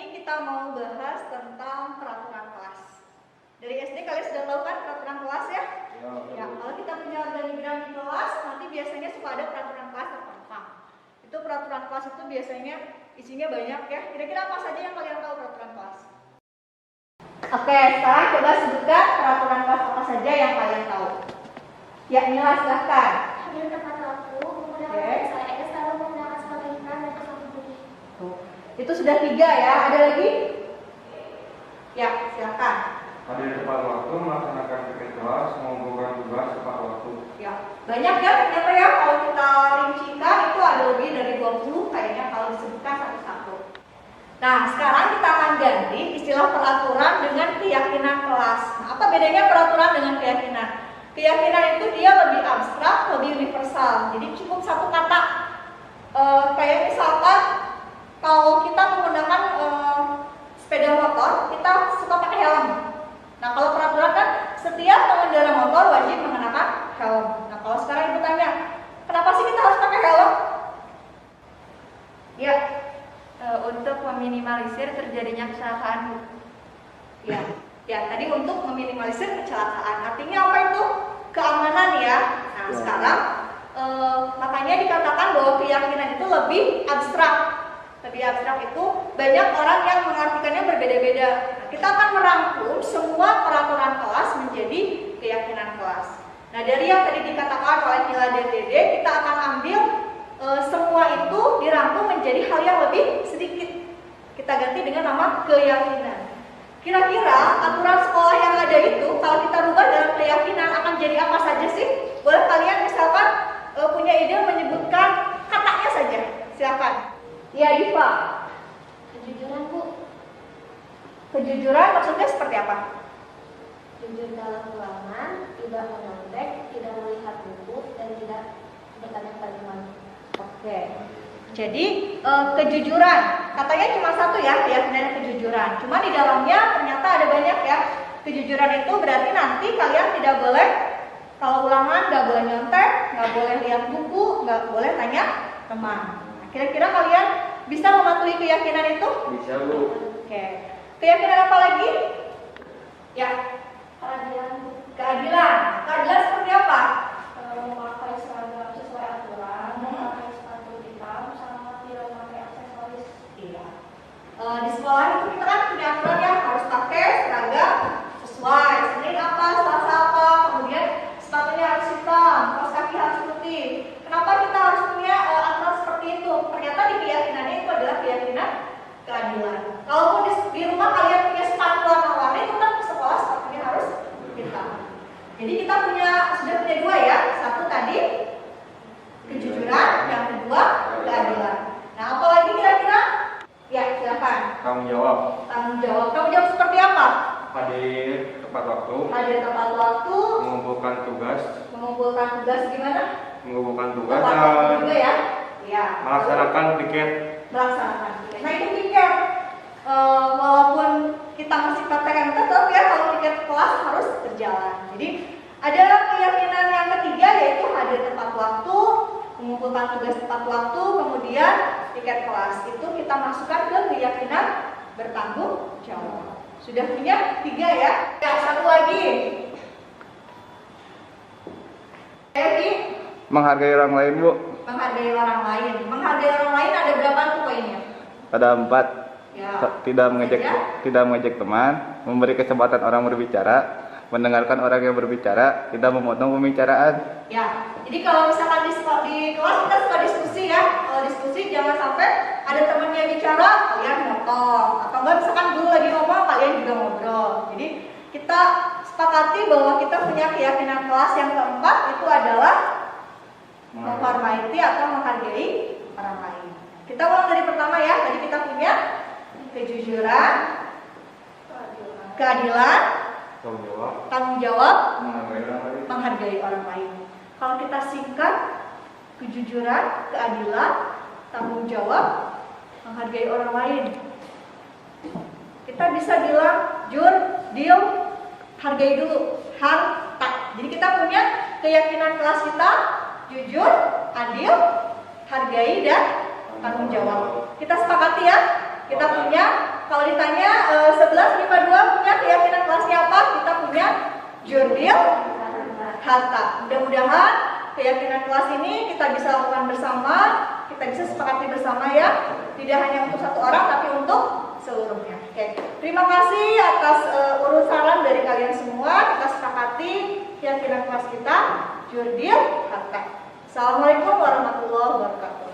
ini kita mau bahas tentang peraturan kelas. Dari SD kalian sudah tahu kan peraturan kelas ya? Ya, kalau kita punya organigram di kelas, nanti biasanya suka ada peraturan kelas terpampang. Itu peraturan kelas itu biasanya isinya banyak ya. Kira-kira apa saja yang kalian tahu peraturan kelas? Oke, sekarang coba sebutkan peraturan kelas apa saja yang kalian tahu. Ya, inilah silahkan. Hadir tepat waktu, menggunakan SLS, selalu menggunakan sebagai iklan dan teknologi. Itu sudah 3 ya. Ada lagi? Ya, silakan. Hadir tepat waktu, melaksanakan piket kelas, mengumpulkan tugas tepat waktu. Ya, banyak ya ternyata ya. Kalau kita rincikan itu ada lebih dari 20 kayaknya kalau disebutkan satu-satu. Nah, sekarang kita akan ganti istilah peraturan dengan keyakinan kelas. Nah, apa bedanya peraturan dengan keyakinan? Keyakinan itu dia lebih abstrak, lebih universal. Jadi cukup satu kata. Kayak misalkan kalau kita menggunakan sepeda motor, kita suka pakai helm. Nah, kalau peraturan kan setiap pengendara motor wajib mengenakan helm. Nah, kalau sekarang ibu tanya, kenapa sih kita harus pakai helm? Ya, untuk meminimalisir terjadinya kecelakaan. Ya, tadi untuk meminimalisir kecelakaan. Artinya apa itu? Keamanan ya. Nah, sekarang makanya dikatakan bahwa keyakinan itu lebih abstrak. Lebih abstrak itu banyak orang yang mengartikannya berbeda-beda. Nah, kita akan merangkum semua peraturan kelas menjadi keyakinan kelas. Nah, dari yang tadi dikatakan oleh Nila dan Dede, kita akan ambil semua itu dirangkum menjadi hal yang lebih sedikit. Kita ganti dengan nama keyakinan. Kira-kira aturan sekolah yang ada itu kalau kita rubah dalam keyakinan akan jadi apa saja sih? Boleh kalian misalkan punya ide menyebutkan katanya saja. Silakan. Ya, Diva. Kejujuran, Bu. Kejujuran maksudnya seperti apa? Jujur dalam ruangan, tidak menontek, tidak melihat buku, dan tidak bertanya kalimat. Oke. Jadi kejujuran katanya cuma satu ya, keyakinan kejujuran. Cuma di dalamnya ternyata ada banyak ya. Kejujuran itu berarti nanti kalian tidak boleh kalau ulangan nggak boleh nyontek, nggak boleh lihat buku, nggak boleh tanya teman. Nah, kira-kira kalian bisa mematuhi keyakinan itu? Bisa, Bu. Oke. Keyakinan apa lagi? Ya. Keadilan, Bu. Keadilan. Keadilan seperti apa? Memakai seragam sesuai aturan, memakai sepatu hitam, sama tidak memakai aksesoris. Iya. Di sekolah itu kita kan punya aturan ya, harus pakai seragam sesuai. Senin apa, Selasa apa, kemudian sepatunya harus hitam, kaos kaki harus putih. Kenapa kita harus punya aturan seperti itu? Ternyata di keyakinannya itu adalah keyakinan keadilan. Kalaupun di rumah kalian punya sepatu warna-warni, itu kan ke sekolah sepatunya harus hitam. Jadi kita sudah punya 2 ya. Satu tadi kejujuran, yang kedua keadilan. Nah, apa lagi kira-kira? Ya, silakan. Tanggung jawab. Tanggung jawab. Tanggung jawab seperti apa? Hadir tepat waktu, Hadir tepat waktu, mengumpulkan tugas, gimana? mengumpulkan tugas Tepat waktu dan juga ya. Ya. melaksanakan piket. Melaksanakan. Nah, itu piket. Walaupun kita masih PTM tetap ya kalau piket kelas harus berjalan. Jadi ada keyakinan yang ketiga yaitu hadir tepat waktu, mengumpulkan tugas tepat waktu, kemudian piket kelas. Itu kita masukkan ke keyakinan bertanggung jawab. Sudah punya 3 ya? Ya, satu lagi. Menghargai orang lain, Bu. Menghargai orang lain. Menghargai orang lain ada berapa tuh poinnya? Ada 4. Ya. Tidak mengejek teman, memberi kesempatan orang berbicara, mendengarkan orang yang berbicara, tidak memotong pembicaraan. Ya. Jadi kalau misalkan di kelas kita suka diskusi ya. Kalau diskusi jangan sampai ada temannya bicara, kalian motong. Atau enggak misalkan guru lagi ngomong, kalian juga ngobrol. Jadi kita sepakati bahwa kita punya keyakinan kelas yang keempat itu adalah menghormati atau menghargai orang lain. Kita ulang dari pertama ya. Tadi kita punya kejujuran, keadilan, tanggung jawab, menghargai orang lain. Kalau kita singkat, kejujuran, keadilan, tanggung jawab, menghargai orang lain. Kita bisa bilang jur, deal, hargai dulu, harta. Jadi kita punya keyakinan kelas kita jujur, adil, hargai dan tanggung jawab. Kita sepakati ya. Kita punya kalau ditanya 11 MIPA 2 punya keyakinan kelasnya apa? Kita punya Jurdil Hatta. Mudah-mudahan keyakinan kelas ini kita bisa lakukan bersama, kita bisa sepakati bersama ya. Tidak hanya untuk satu orang tapi untuk seluruhnya. Oke. Terima kasih atas urusan dari kalian semua. Kita sepakati keyakinan kelas kita Jurdil Hatta. Assalamualaikum warahmatullahi wabarakatuh.